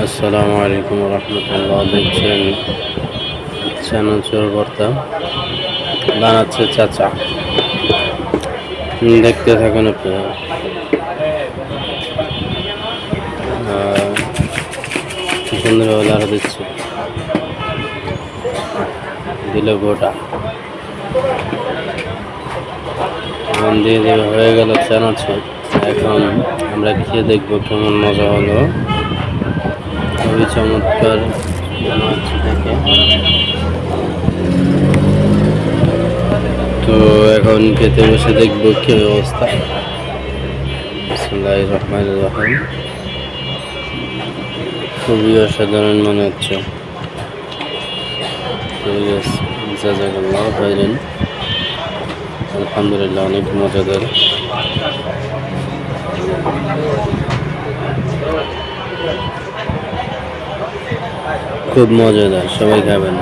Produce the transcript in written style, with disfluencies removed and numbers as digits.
আসসালামু আলাইকুম রহমতুল্লাহ। দেখছেন চানাচুর ভর্তা বানাচ্ছে চাচা। দেখতে থাকুন আপনারা। কি সুন্দরভাবে লাড়া দিচ্ছে, দিল গোটা দিয়ে দেবে। হয়ে গেল চানাচুর। এখন আমরা খেয়ে দেখবো কেমন মজা হলো। খুবই চমৎকার মনে হচ্ছে দেখে। তো এখন খেতে বসে দেখবো কি অবস্থা। বিসমিল্লাহির রহমানির রহিম। খুবই অসাধারণ মনে হচ্ছে। ঠিক আছে, জাযাকাল্লাহু খাইরান। আলহামদুলিল্লাহ, অনেক মজাদার। খুব মজাদার, সবাই খাবেন।